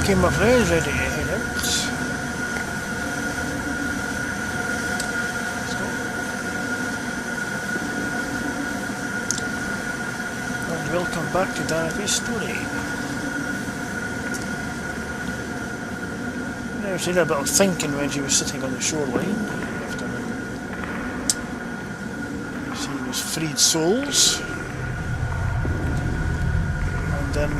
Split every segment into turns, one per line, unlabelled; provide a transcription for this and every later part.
Okay, my friends, ready to head out. Let's go. And welcome back to Danifae's story. Now she did a bit of thinking when she was sitting on the shoreline. After she was freed souls. And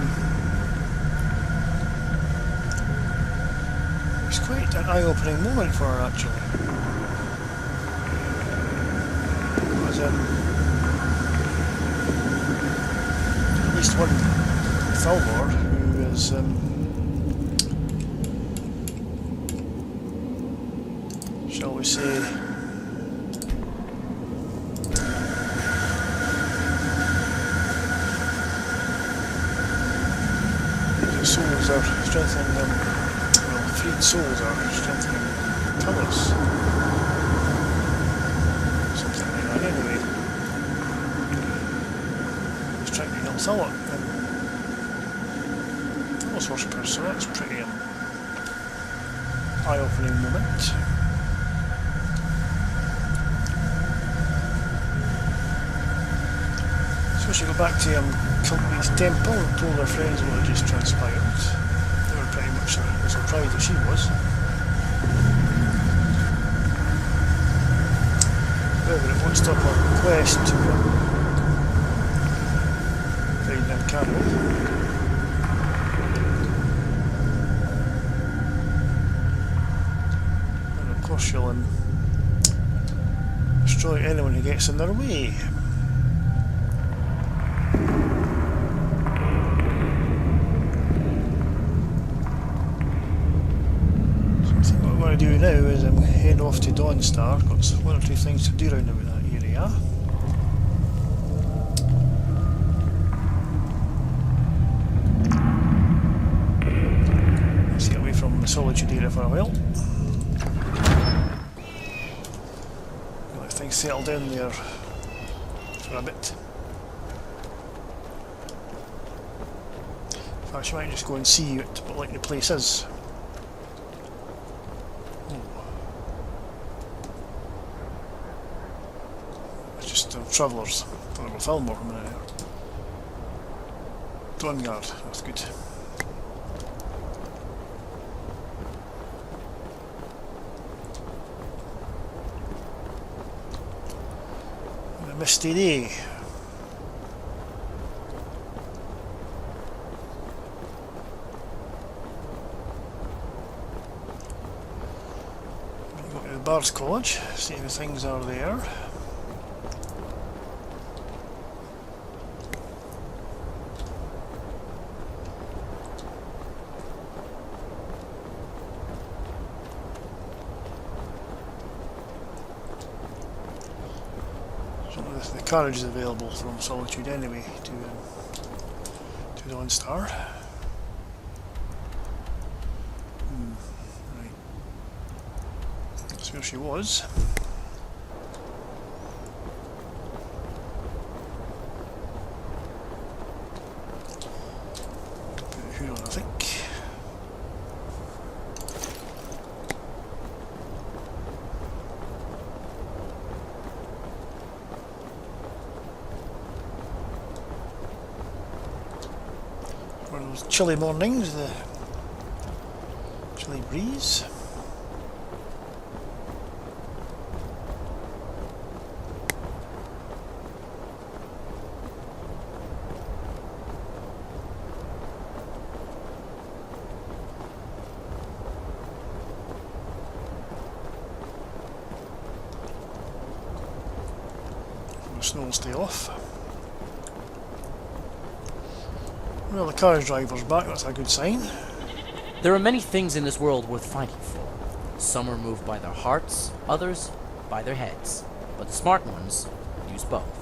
it was quite an eye-opening moment for her actually. Because at least one Thalmor who is shall we say souls are strengthening them, well, freed souls are strengthening colours. Something like that anyway. He's trying to help Thallot and Talos worshippers, so that's pretty eye-opening moment. So she got back to Kilby's temple and told her friends what had just transpired. They were pretty much as surprised as she was. However, it won't stop her quest to find Nankano. And of course she'll destroy anyone who gets in their way. To do now is head off to Dawnstar. Got one or two things to do around about that area. Let's get away from the Solitude area for a while. Let things settle down there for a bit. In fact, you might just go and see what like the place is. Travellers. Thought there were Thalmor a minute there. Dwangard, that's good. And a misty day. We'll go to the Bard's College, see how things are there. The carriage is available from Solitude anyway to Dawnstar. Right. That's where she was. Put the hood on, I think. One of those chilly mornings, the chilly breeze. The snow will stay off. Well, the carriage driver's back, that's a good sign.
There are many things in this world worth fighting for. Some are moved by their hearts, others by their heads. But the smart ones use both.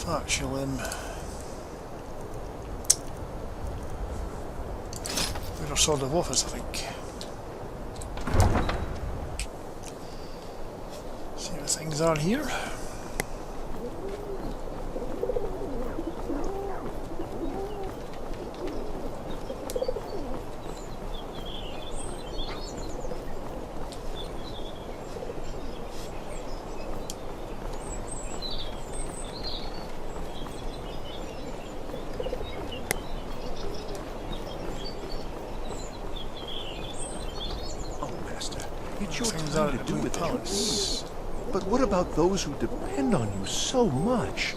Actually, we're sort of office, I think. See what things are here.
It's your
Things
time
are
to
at
do
the
with
palace.
it. But what about those who depend on you so much?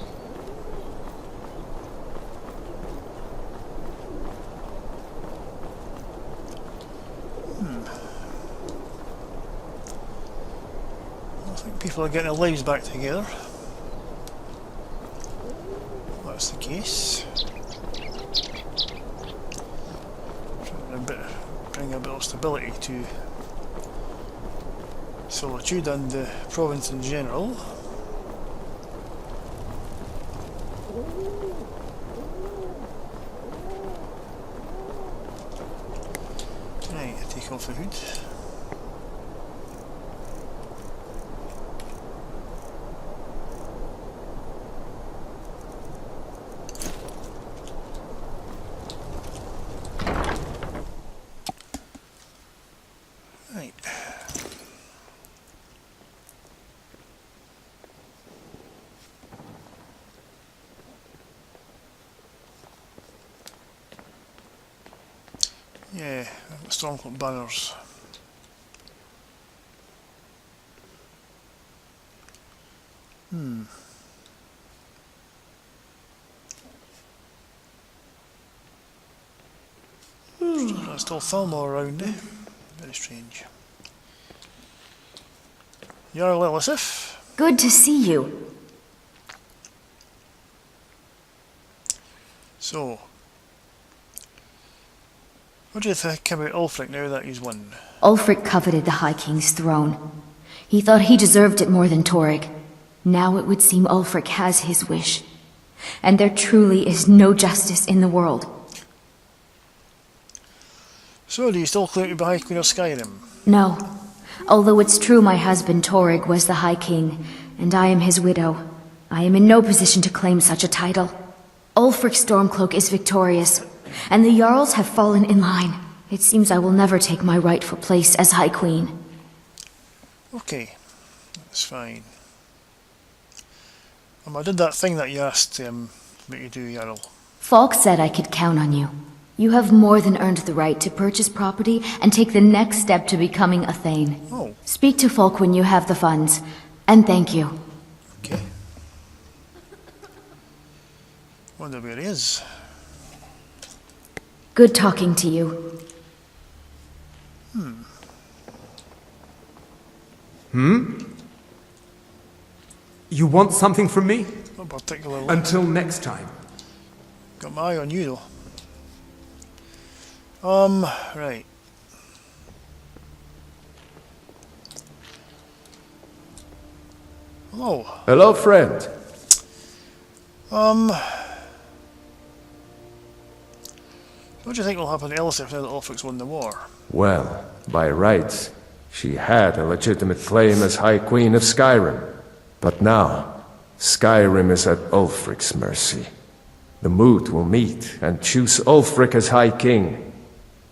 I think people are getting their lives back together. That's the case. Trying to bring a bit of stability to Solitude and the province in general. Right, I take off the hood. Right. Yeah, Stormcloak banners. There's still Thalmor around, eh? Very strange. Jarl Elisif.
Good to see you.
So, what do you think about Ulfric now that he's won?
Ulfric coveted the High King's throne. He thought he deserved it more than Torrig. Now it would seem Ulfric has his wish. And there truly is no justice in the world.
So, do you still claim to be High Queen of Skyrim?
No. Although it's true my husband Torrig was the High King, and I am his widow, I am in no position to claim such a title. Ulfric Stormcloak is victorious, and the Jarls have fallen in line. It seems I will never take my rightful place as High Queen.
Okay, that's fine. I did that thing that you asked me to do, Jarl.
Falk said I could count on you. You have more than earned the right to purchase property and take the next step to becoming a Thane.
Oh.
Speak to Falk when you have the funds, and thank you.
Okay. Wonder where he is.
Good talking to you.
You want something from me?
Not particularly.
Until next time.
Got my eye on you though. Right. Hello.
Hello, friend.
What do you think will happen to Elisif now that Ulfric's won the war?
Well, by rights, she had a legitimate claim as High Queen of Skyrim. But now, Skyrim is at Ulfric's mercy. The Moot will meet and choose Ulfric as High King.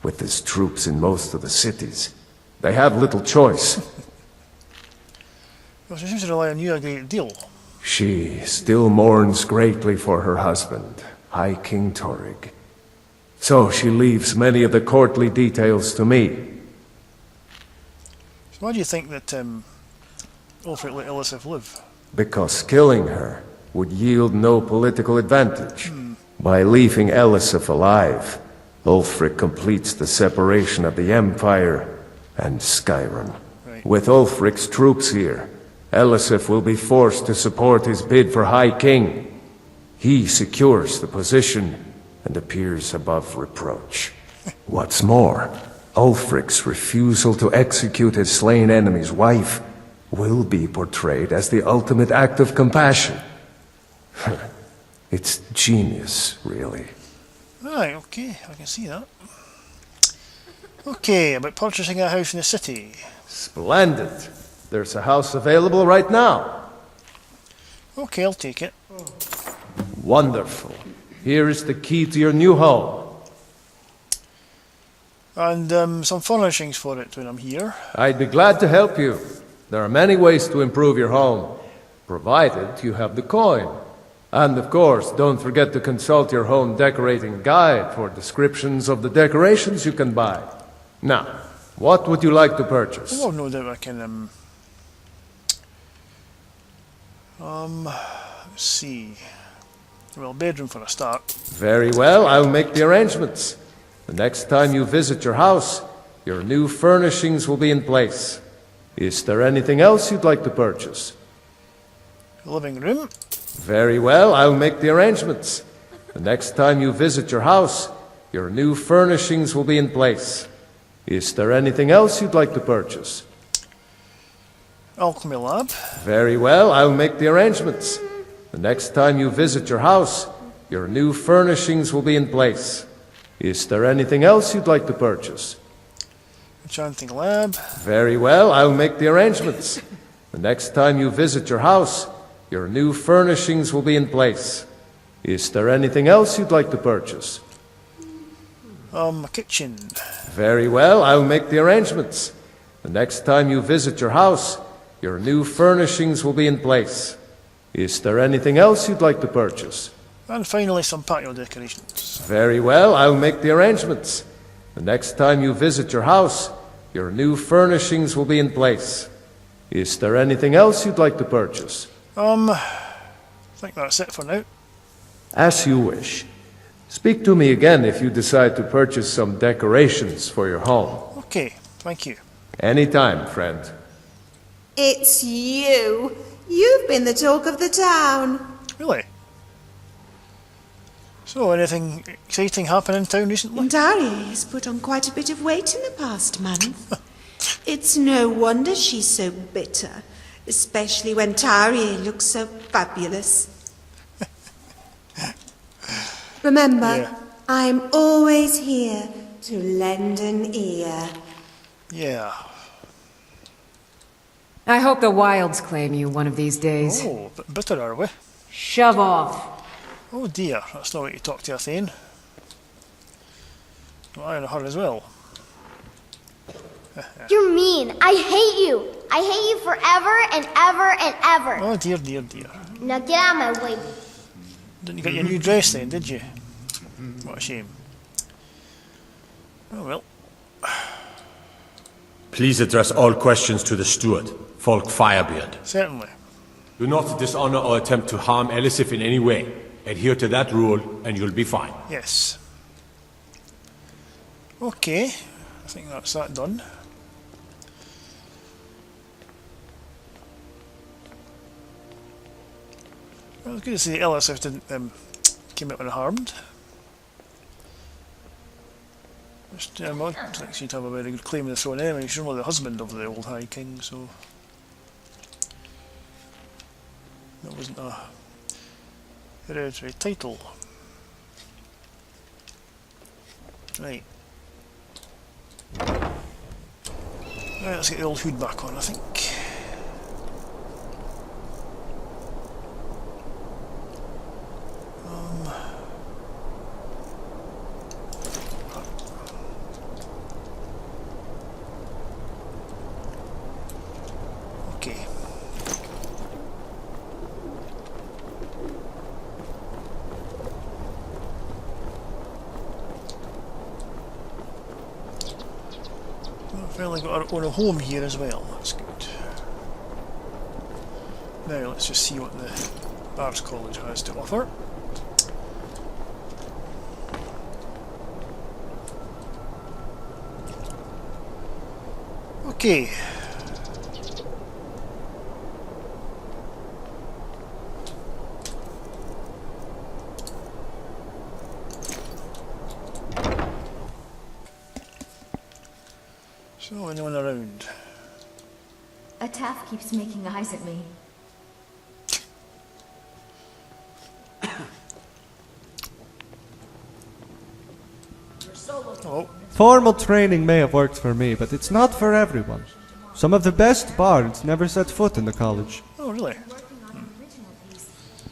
With his troops in most of the cities, they have little choice.
Well, she seems to rely on you a great deal.
She still mourns greatly for her husband, High King Torrig. So she leaves many of the courtly details to me.
So why do you think that Ulfric let Elisif live?
Because killing her would yield no political advantage. By leaving Elisif alive, Ulfric completes the separation of the Empire and Skyrim.
Right.
With Ulfric's troops here, Elisif will be forced to support his bid for High King. He secures the position and appears above reproach. What's more, Ulfric's refusal to execute his slain enemy's wife will be portrayed as the ultimate act of compassion. It's genius, really.
Right, okay, I can see that. Okay, about purchasing a house in the city.
Splendid. There's a house available right now.
Okay, I'll take it.
Wonderful. Here is the key to your new home.
And some furnishings for it when I'm here.
I'd be glad to help you. There are many ways to improve your home, provided you have the coin. And of course, don't forget to consult your home decorating guide for descriptions of the decorations you can buy. Now, what would you like to purchase?
Oh, no doubt I can, let's see. Well, bedroom for a start.
Very well, I'll make the arrangements. The next time you visit your house, your new furnishings will be in place. Is there anything else you'd like to purchase?
Living room.
Very well, I'll make the arrangements. The next time you visit your house, your new furnishings will be in place. Is there anything else you'd like to purchase?
Alchemy lab.
Very well, I'll make the arrangements. The next time you visit your house, your new furnishings will be in place. Is there anything else you'd like to purchase?
Enchanting lab.
Very well, I'll make the arrangements. The next time you visit your house, your new furnishings will be in place. Is there anything else you'd like to purchase?
A kitchen.
Very well, I'll make the arrangements. The next time you visit your house, your new furnishings will be in place. Is there anything else you'd like to purchase?
And finally some patio decorations.
Very well, I'll make the arrangements. The next time you visit your house, your new furnishings will be in place. Is there anything else you'd like to purchase?
I think that's it for now.
As you wish. Speak to me again if you decide to purchase some decorations for your home.
Okay, thank you.
Anytime, friend.
It's you. You've been the talk of the town.
Really? So, anything exciting happen in town recently?
Dari has put on quite a bit of weight in the past month. It's no wonder she's so bitter, especially when Tari looks so fabulous. Remember,
Yeah.
I'm always here to lend an ear.
Yeah.
I hope the Wilds claim you one of these days.
Oh, bit bitter are we?
Shove off.
Oh dear, that's not what you talk to a Thane. Well, I know her as well.
You're mean. I hate you. I hate you forever and ever and ever.
Oh dear, dear, dear.
Now get out of my way.
Didn't you get your new dress then, did you? What a shame. Oh well.
Please address all questions to the steward, Folk Firebeard.
Certainly.
Do not dishonor or attempt to harm Elisif in any way. Adhere to that rule, and you'll be fine.
Yes. Okay. I think that's that done. Well, it's good to see Elisif didn't came out unharmed. Just, I think she'd have a very good claim to the throne anyway. She's only the husband of the old High King, so that wasn't a hereditary title. Right. Right, let's get the old hood back on, I think. Okay. We've finally got our own home here as well, that's good. Now let's just see what the Arts College has to offer. Okay. So, anyone around?
A taff keeps making eyes at me.
Formal training may have worked for me, but it's not for everyone. Some of the best bards never set foot in the college.
Oh, really?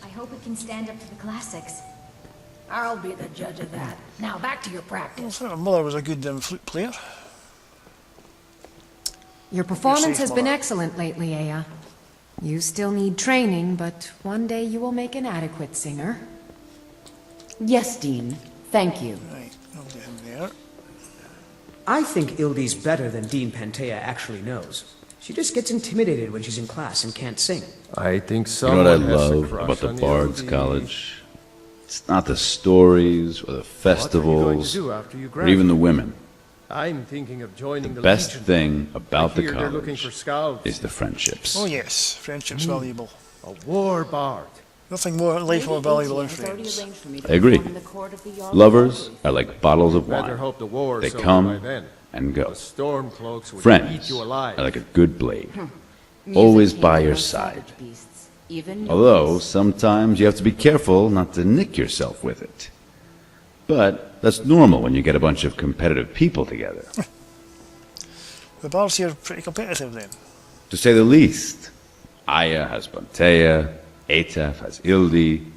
I hope it can stand up to the classics.
I'll be the judge of that. Now back to your
I
practice.
thought my mother was a good flute player.
Your performance
safe,
has been
Mother.
excellent lately, Aya. You still need training, but one day you will make an adequate singer.
Yes, Dean. Thank you.
Right, I'll get him there.
I think Ildy's better than Dean Pantea actually knows. She just gets intimidated when she's in class and can't sing.
I think
You
someone
know what I
has a
love
crush
about the
on
Bard's
Yodi.
College? It's not the stories or the
What are you going to
festivals
do after you
or even the
graduate?
women.
I'm thinking of joining
The
the
best
Legion.
thing about
I
the
hear they're looking for
college
scouts.
is the friendships.
Oh yes, friendship's valuable.
A war bard.
Nothing more life more valuable than friends.
I agree. Lovers are like bottles of
Better
wine.
hope the war
They
is over
come
by then.
and go.
The Stormcloaks would eat
Friends
you alive.
are like a good blade, always by your side. Although, sometimes you have to be careful not to nick yourself with it. But that's normal when you get a bunch of competitive people together.
The bards here are pretty competitive then.
To say the least. Aya has Pantea, Atef has Ildi,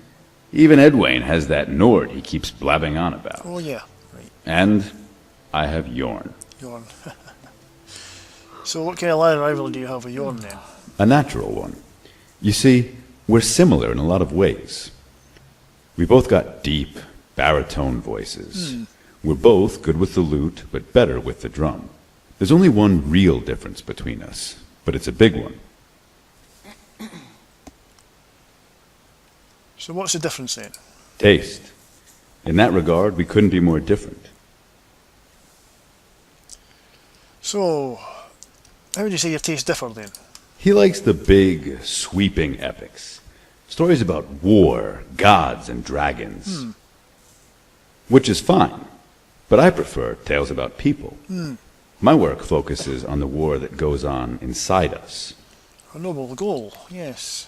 even Edwayne has that Nord he keeps blabbing on about.
Oh yeah, right,
And I have Yorn.
Yorn. So what kind of line rivalry do you have with Yorn then?
A natural one. You see, we're similar in a lot of ways. We both got deep, baritone voices. We're both good with the lute, but better with the drum. There's only one real difference between us, but it's a big one.
So what's the difference then?
Taste. In that regard, we couldn't be more different.
So, how would you say your tastes differ then?
He likes the big, sweeping epics. Stories about war, gods, and dragons. Which is fine. But I prefer tales about people. My work focuses on the war that goes on inside us.
A noble goal, yes.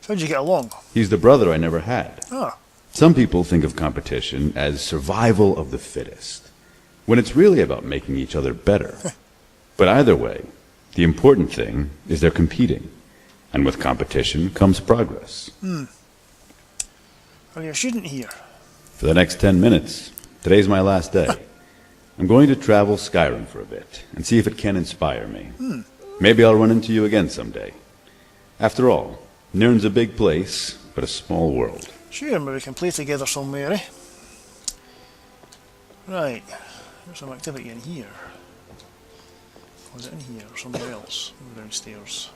So how'd you get along?
He's the brother I never had.
Ah,
Some people think of competition as survival of the fittest, when it's really about making each other better. But either way, the important thing is they're competing. And with competition comes progress.
are you a student here?
For the next 10 minutes, today's my last day. I'm going to travel Skyrim for a bit and see if it can inspire me. Maybe I'll run into you again someday. After all, Nirn's a big place, but a small world.
Sure, maybe we can play together somewhere, eh? Right, there's some activity in here. Was it in here or somewhere else? Over downstairs.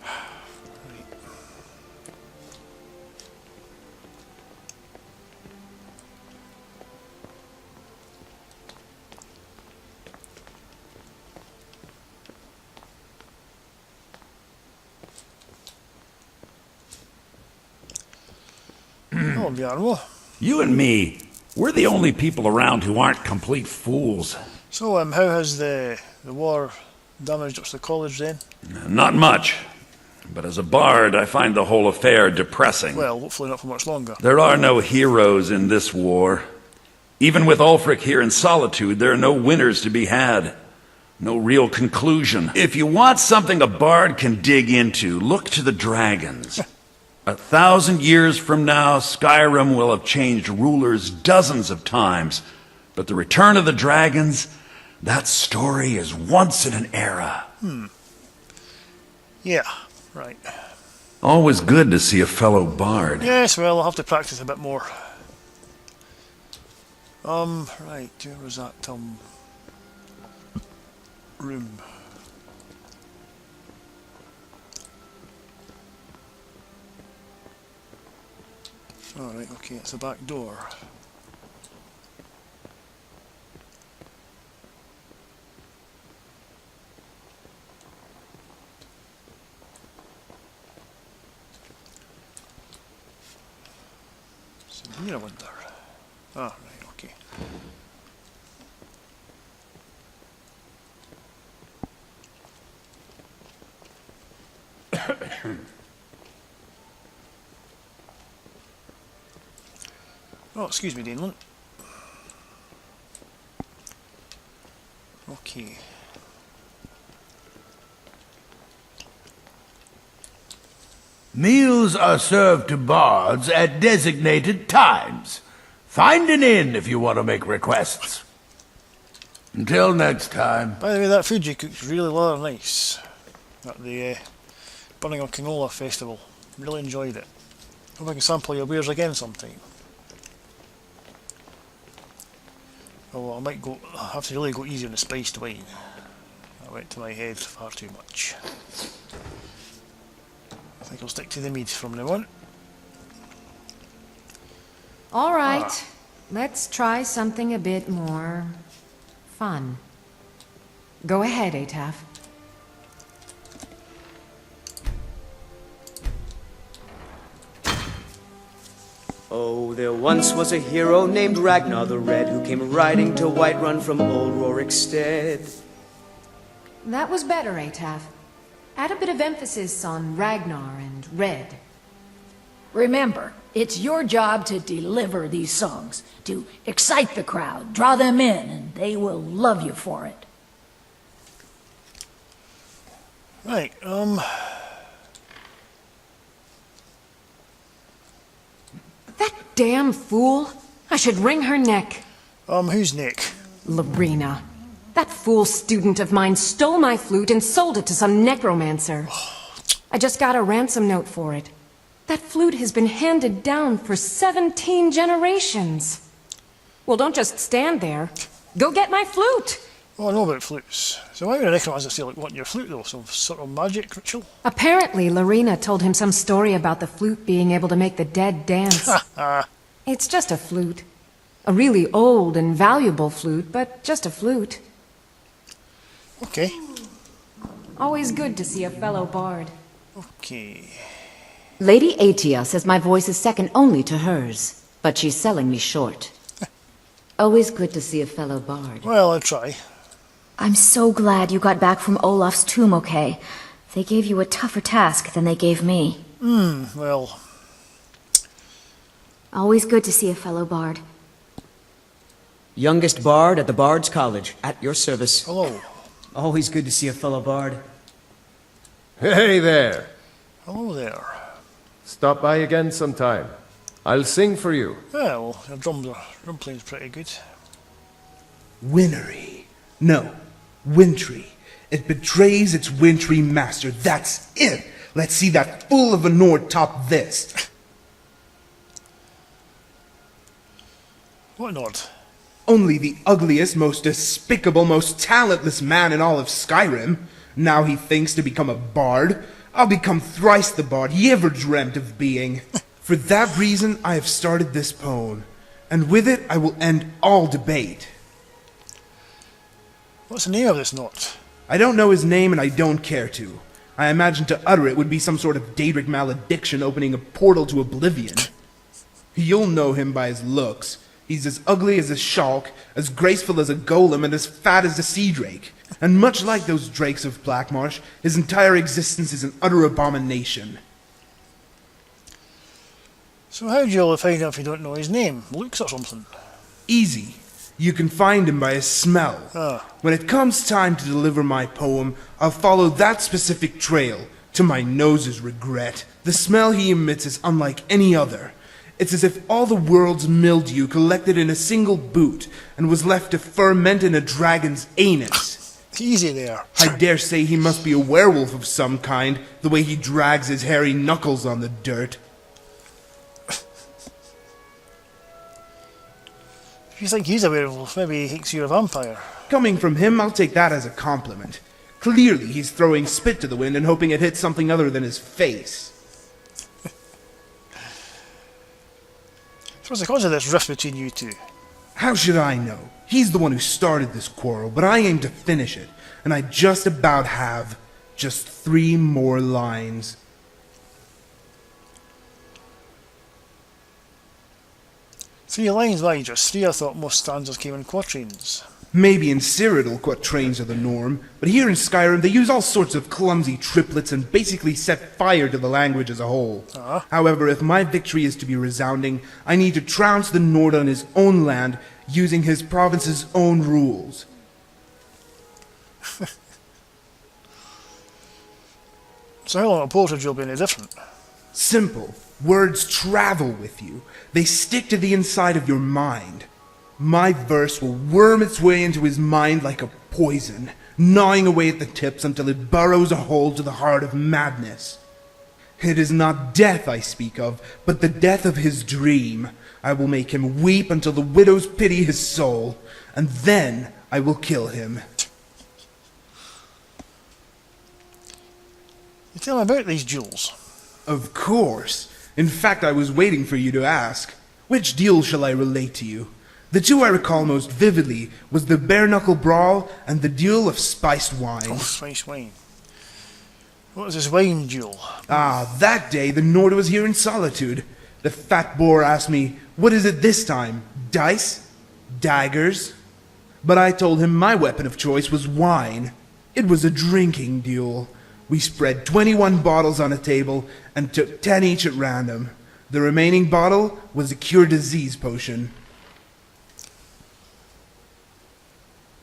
Right. Oh, Bjarmo.
You and me, we're the only people around who aren't complete fools.
So, how has the war damaged up to the college then?
Not much. But as a bard, I find the whole affair depressing.
Well, hopefully not for much longer.
There are no heroes in this war. Even with Ulfric here in solitude, there are no winners to be had. No real conclusion. If you want something a bard can dig into, look to the dragons. 1,000 years from now, Skyrim will have changed rulers dozens of times. But the return of the dragons, that story is once in an era.
Yeah, right.
Always good to see a fellow bard.
Yes, well, I'll have to practice a bit more. Right, where was that, room? Alright, okay, it's the back door. So here I wonder. Ah, right, okay. Oh, excuse me, Daneland. Okay.
Meals are served to bards at designated times. Find an inn if you want to make requests. Until next time.
By the way, that food you cooked really rather nice at the Burning of Kingola festival. Really enjoyed it. Hope I can sample your wares again sometime. Oh, I have to really go easy on the spiced wine. That went to my head far too much. I think I'll stick to the mead from now on.
All right, let's try something a bit more fun. Go ahead, Ataf.
Oh, there once was a hero named Ragnar the Red who came riding to Whiterun from old Rorikstead.
That was better, Ataf. Add a bit of emphasis on Ragnar and Red.
Remember, it's your job to deliver these songs, to excite the crowd, draw them in, and they will love you for it.
Right,
That damn fool! I should wring her neck.
Whose neck?
Lorena. That fool student of mine stole my flute and sold it to some necromancer. I just got a ransom note for it. That flute has been handed down for 17 generations. Well, don't just stand there. Go get my flute!
Oh, I know about flutes. So why would a necromancer say, like, wanting your flute, though? Some sort of magic ritual?
Apparently, Lorena told him some story about the flute being able to make the dead dance. It's just a flute. A really old and valuable flute, but just a flute.
Okay.
Always good to see a fellow bard.
Okay.
Lady Atia says my voice is second only to hers, but she's selling me short. Always good to see a fellow bard.
Well, I'll try.
I'm so glad you got back from Olaf's tomb okay. They gave you a tougher task than they gave me.
Well.
Always good to see a fellow bard.
Youngest bard at the Bard's College, at your service.
Hello.
Always good to see a fellow bard.
Hey there.
Hello there.
Stop by again sometime. I'll sing for you.
Yeah, well, your drum playing's pretty good.
Winnery. No, wintry. It betrays its wintry master. That's it. Let's see that fool of a Nord top this.
What Nord?
Only the ugliest, most despicable, most talentless man in all of Skyrim. Now he thinks to become a bard. I'll become thrice the bard he ever dreamt of being. For that reason, I have started this poem, and with it I will end all debate.
What's the name of this note?
I don't know his name, and I don't care to. I imagine to utter it would be some sort of Daedric malediction opening a portal to oblivion. You'll know him by his looks. He's as ugly as a Shulk, as graceful as a golem, and as fat as a sea drake. And much like those drakes of Blackmarsh, his entire existence is an utter abomination.
So how do you find out if you don't know his name? Looks or something?
Easy. You can find him by his smell. When it comes time to deliver my poem, I'll follow that specific trail, to my nose's regret. The smell he emits is unlike any other. It's as if all the world's mildew collected in a single boot and was left to ferment in a dragon's anus.
Easy there.
I dare say he must be a werewolf of some kind, the way he drags his hairy knuckles on the dirt.
If you think he's a werewolf, maybe he thinks you're a vampire.
Coming from him, I'll take that as a compliment. Clearly he's throwing spit to the wind and hoping it hits something other than his face.
So what's the cause of this rift between you two?
How should I know? He's the one who started this quarrel, but I aim to finish it, and I just about have just 3 more lines.
Three lines, why just 3? I thought most stanzas came in quatrains.
Maybe in Cyrodiil quatrains are the norm, but here in Skyrim they use all sorts of clumsy triplets and basically set fire to the language as a whole. However, if my victory is to be resounding, I need to trounce the Nord on his own land using his province's own rules.
So how long a portage will be any different?
Simple. Words travel with you. They stick to the inside of your mind. My verse will worm its way into his mind like a poison, gnawing away at the tips until it burrows a hole to the heart of madness. It is not death I speak of, but the death of his dream. I will make him weep until the widows pity his soul, and then I will kill him.
You tell me about these jewels.
Of course. In fact, I was waiting for you to ask. Which deal shall I relate to you? The two I recall most vividly was the bare-knuckle brawl and the duel of spiced wine.
Oh, spiced wine. What was this wine duel?
Ah, that day the Nord was here in solitude. The fat boar asked me, "What is it this time? Dice? Daggers?" But I told him my weapon of choice was wine. It was a drinking duel. We spread 21 bottles on a table and took 10 each at random. The remaining bottle was a cure disease potion.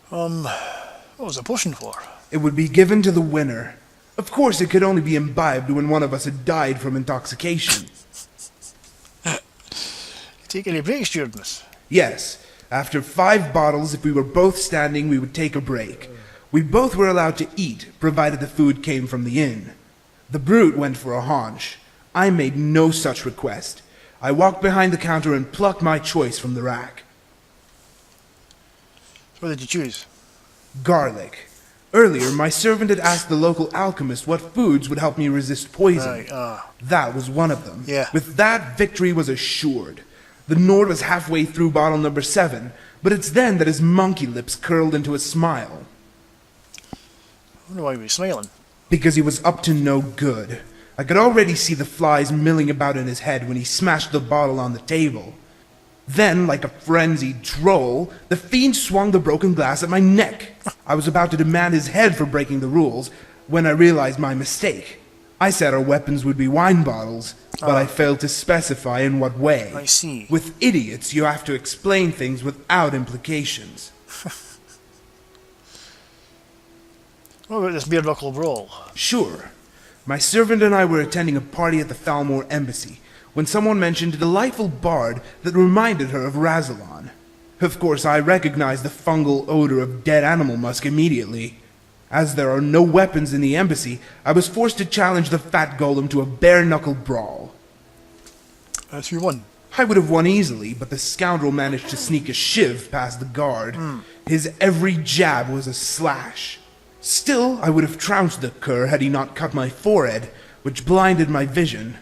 What was the potion for?
It would be given to the winner. Of course, it could only be imbibed when one of us had died from intoxication.
Take any breaks during this?
Yes. After 5 bottles, if we were both standing, we would take a break. We both were allowed to eat, provided the food came from the inn. The brute went for a haunch. I made no such request. I walked behind the counter and plucked my choice from the rack.
What did you choose?
Garlic. Earlier, my servant had asked the local alchemist what foods would help me resist poison. That was one of them.
Yeah.
With that, victory was assured. The Nord was halfway through bottle number 7, but it's then that his monkey lips curled into a smile.
I wonder why he was smiling.
Because he was up to no good. I could already see the flies milling about in his head when he smashed the bottle on the table. Then, like a frenzied troll, the fiend swung the broken glass at my neck. I was about to demand his head for breaking the rules when I realized my mistake. I said our weapons would be wine bottles, but I failed to specify in what way.
I see.
With idiots, you have to explain things without implications.
What about this bare-knuckle brawl?
Sure. My servant and I were attending a party at the Falmore Embassy when someone mentioned a delightful bard that reminded her of Razalon. Of course, I recognized the fungal odor of dead animal musk immediately. As there are no weapons in the embassy, I was forced to challenge the fat golem to a bare-knuckle brawl.
That's who won.
I would have won easily, but the scoundrel managed to sneak a shiv past the guard. His every jab was a slash. Still, I would have trounced the cur had he not cut my forehead, which blinded my vision.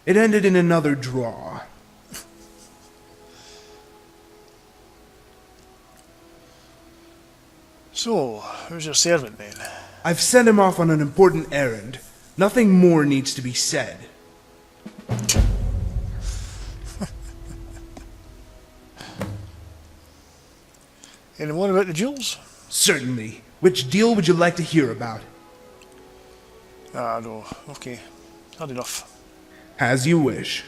It ended in another draw.
So, who's your servant then?
I've sent him off on an important errand. Nothing more needs to be said.
Any more about the jewels?
Certainly. Which deal would you like to hear about?
No. Okay. Had enough.
As you wish.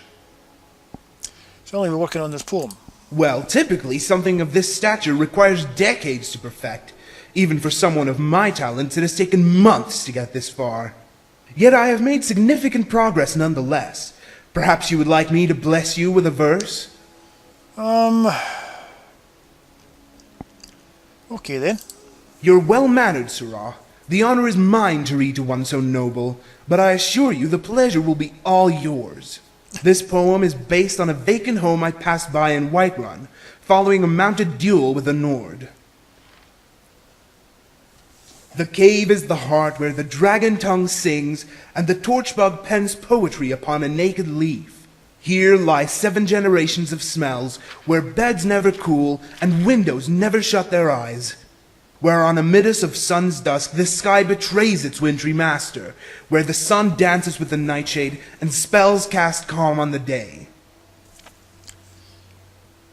So only we're working on this poem.
Well, typically, something of this stature requires decades to perfect. Even for someone of my talents, it has taken months to get this far. Yet I have made significant progress nonetheless. Perhaps you would like me to bless you with a verse?
Okay then.
You're well-mannered, Sirrah. The honor is mine to read to one so noble, but I assure you the pleasure will be all yours. This poem is based on a vacant home I passed by in Whiterun, following a mounted duel with a Nord. The cave is the heart where the dragon tongue sings, and the torchbug pens poetry upon a naked leaf. Here lie 7 generations of smells, where beds never cool, and windows never shut their eyes. Where on a middas of sun's dusk the sky betrays its wintry master, where the sun dances with the nightshade, and spells cast calm on the day.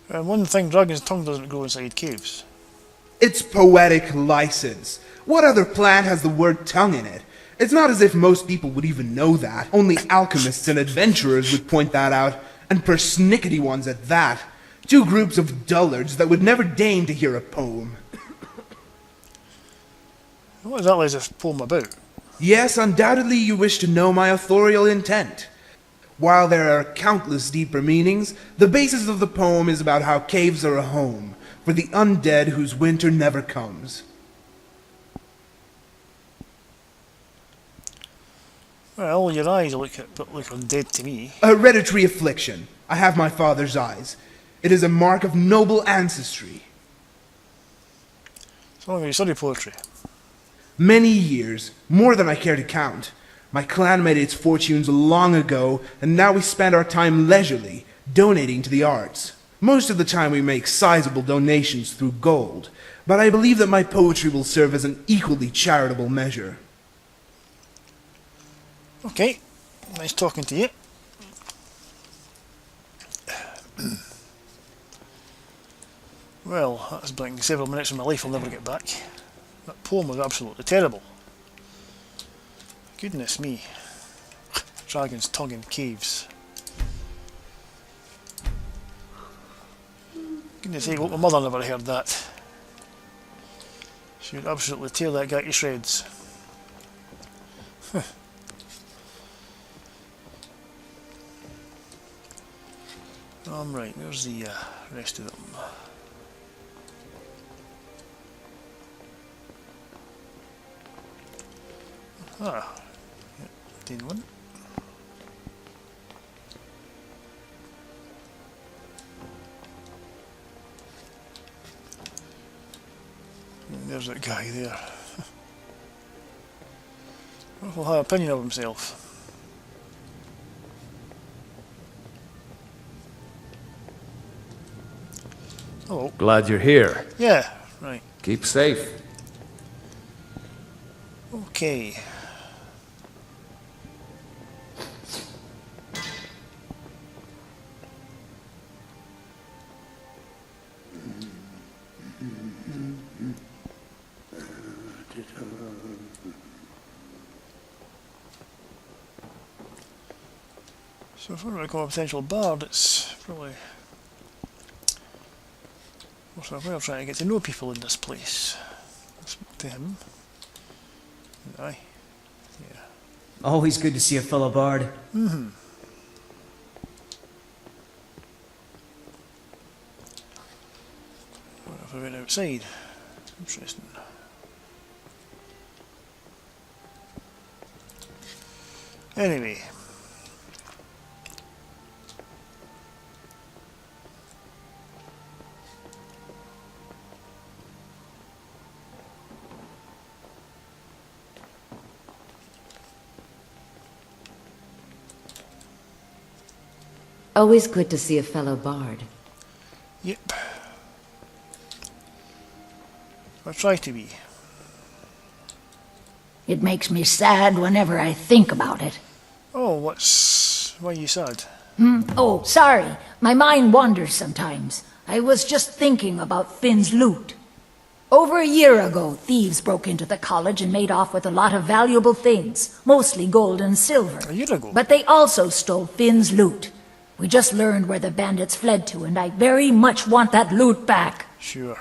One thing, dragon's tongue doesn't grow inside caves.
It's poetic license. What other plant has the word tongue in it? It's not as if most people would even know that. Only alchemists and adventurers would point that out, and persnickety ones at that. 2 groups of dullards that would never deign to hear a poem.
What exactly is this poem about?
Yes, undoubtedly you wish to know my authorial intent. While there are countless deeper meanings, the basis of the poem is about how caves are a home for the undead whose winter never comes.
Well, your eyes look undead to me.
A hereditary affliction. I have my father's eyes. It is a mark of noble ancestry.
So long as you study poetry.
Many years, more than I care to count. My clan made its fortunes long ago, and now we spend our time leisurely, donating to the arts. Most of the time we make sizable donations through gold, but I believe that my poetry will serve as an equally charitable measure.
Okay, nice talking to you. Well, that's blanking several minutes of my life I'll never get back. That poem was absolutely terrible. Goodness me. Dragon's tongue in caves. Goodness sake, my mother never heard that. She would absolutely tear that guy to shreds. Right, there's the rest of them. Ah, yeah, did one. And there's that guy there. Awful high opinion of himself. Hello.
Glad you're here.
Yeah, right.
Keep safe.
Okay. So if we're going to become a potential bard, it's probably also a way of trying to get to know people in this place. Let's speak to him. And aye. Yeah.
Always good to see a fellow bard.
Mm-hmm. What if I went outside? Interesting. Anyway.
Always good to see a fellow bard.
Yep. I try to be.
It makes me sad whenever I think about it.
Oh, why are you sad?
Oh, sorry. My mind wanders sometimes. I was just thinking about Finn's loot. Over a year ago, thieves broke into the college and made off with a lot of valuable things, mostly gold and silver.
A year ago?
But they also stole Finn's loot. We just learned where the bandits fled to, and I very much want that loot back.
Sure.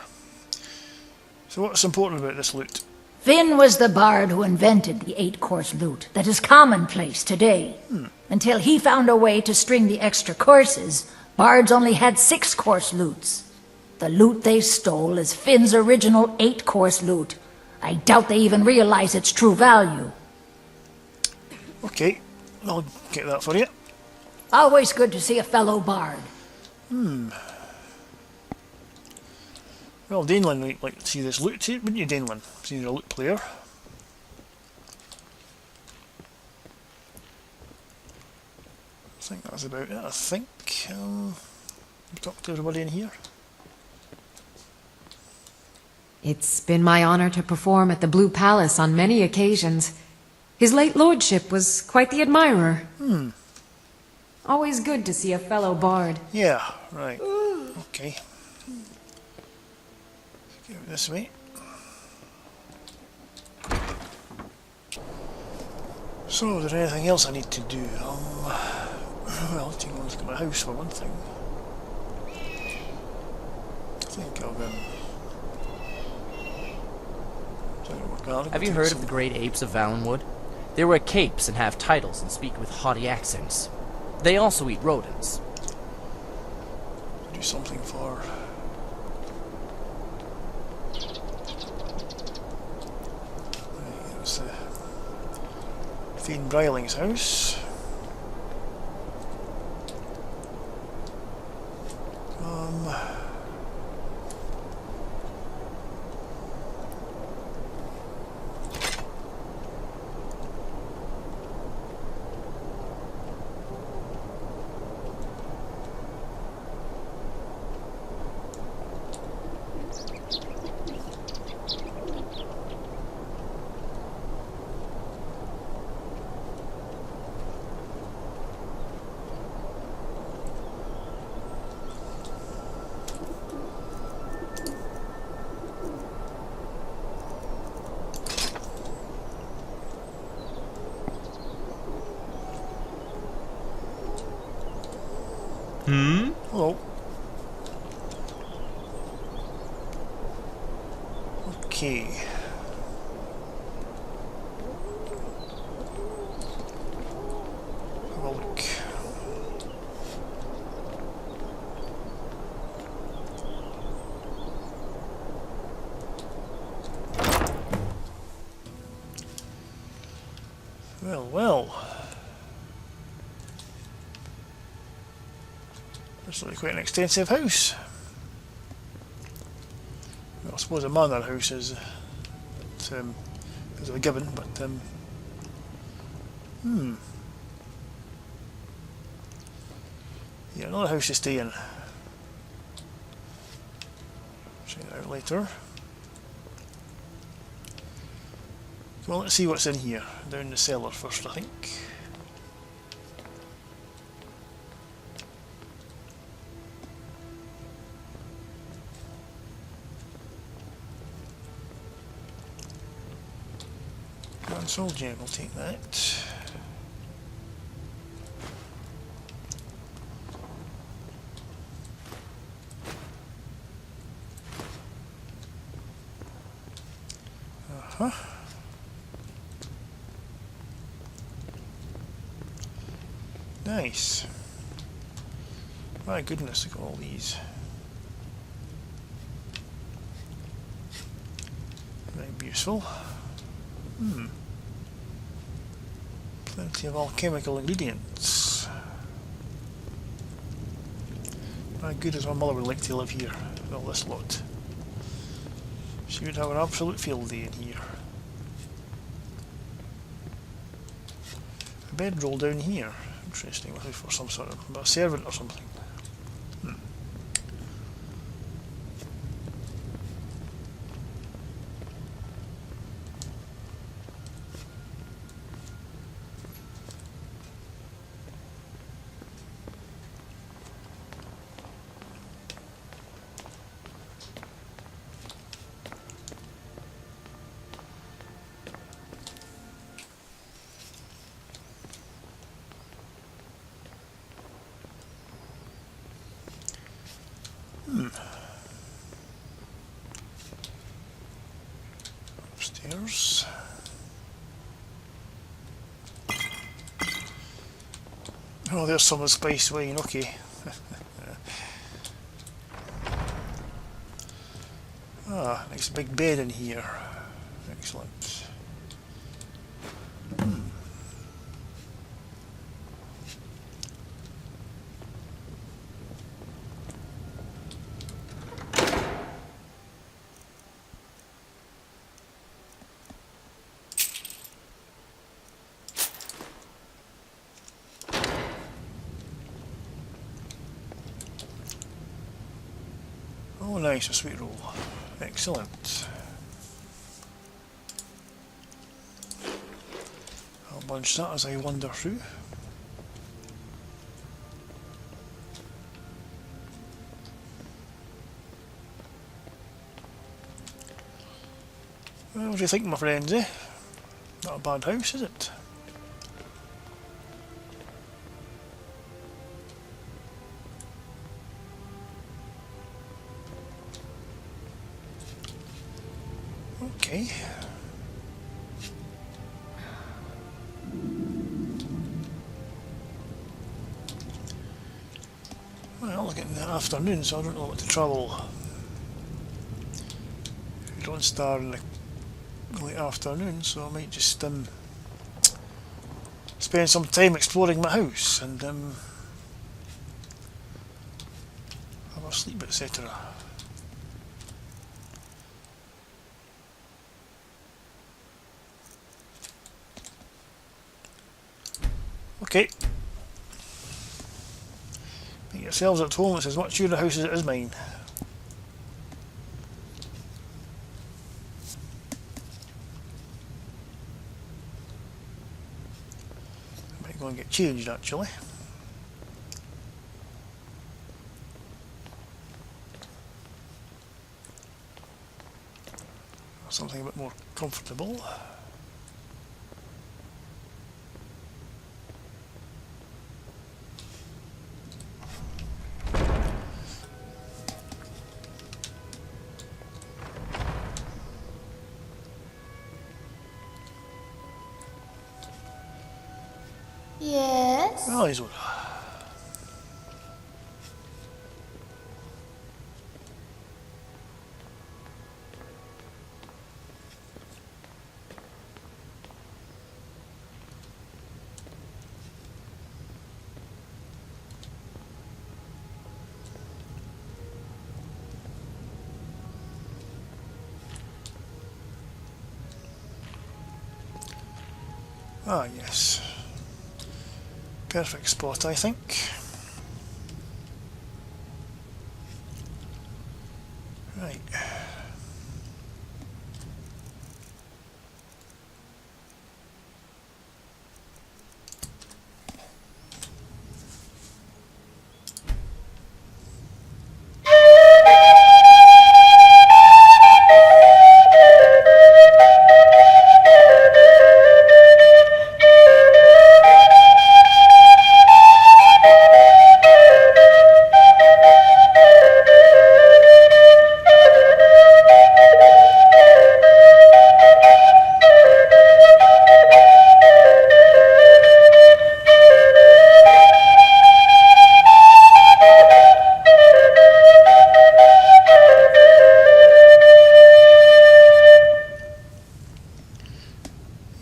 So what's important about this loot?
Finn was the bard who invented the 8-course loot that is commonplace today. Until he found a way to string the extra courses, bards only had 6-course loots. The loot they stole is Finn's original 8-course loot. I doubt they even realize its true value.
Okay, I'll get that for you.
Always good to see a fellow bard.
Well, Daneland might like to see this loot too, wouldn't you, Daneland? Seeing you're a loot player. I think that's about it, I think. Talk to everybody in here.
It's been my honor to perform at the Blue Palace on many occasions. His late lordship was quite the admirer. Always good to see a fellow bard.
Yeah, right. Okay. Go this way. So, is there anything else I need to do? Well, take a look at my house for one thing. I think I've
Have you heard of the great apes of Valenwood? They wear capes and have titles and speak with haughty accents. They also eat rodents.
Do something for... That's Fiend Briling's house. Hello. Okay. Have a look. Well, well. It's really quite an extensive house. Well, I suppose a manor house is a given, but yeah, another house to stay in. Check it out later. Well, let's see what's in here. Down the cellar first, I think. Soul gem, we'll take that. Nice. My goodness, look at all these. Might be useful. Plenty of alchemical ingredients. My goodness, my mother would like to live here with all this lot. She would have an absolute field day in here. A bedroll down here. Interesting, for some sort of a servant or something. Upstairs. Oh, there's some of spice wine, okay. Ah, nice big bed in here. Excellent. Oh, nice, a sweet roll. Excellent. I'll bunch that as I wander through. Well, what do you think, my friends, eh? Not a bad house, is it? Okay. afternoon, so I don't know what to travel. Dawn Star in the late afternoon, so I might just spend some time exploring my house and have a sleep, etc. Okay. Make yourselves at home. It's as much your house as it is mine. I might go and get changed actually. Something a bit more comfortable.
Yes?
Oh, he's all. Ah, yes. Perfect spot, I think. Right.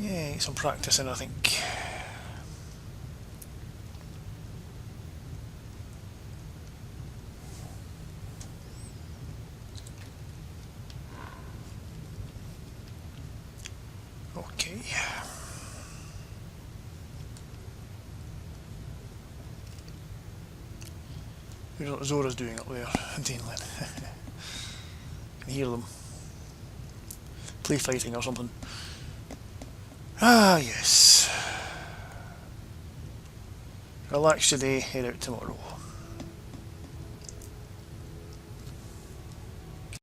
Yeah, get some practice in, I think. Okay. I don't know what Zora's doing up there in Daneland. Can hear them. Play fighting or something. Ah, yes. Relax today, head out tomorrow.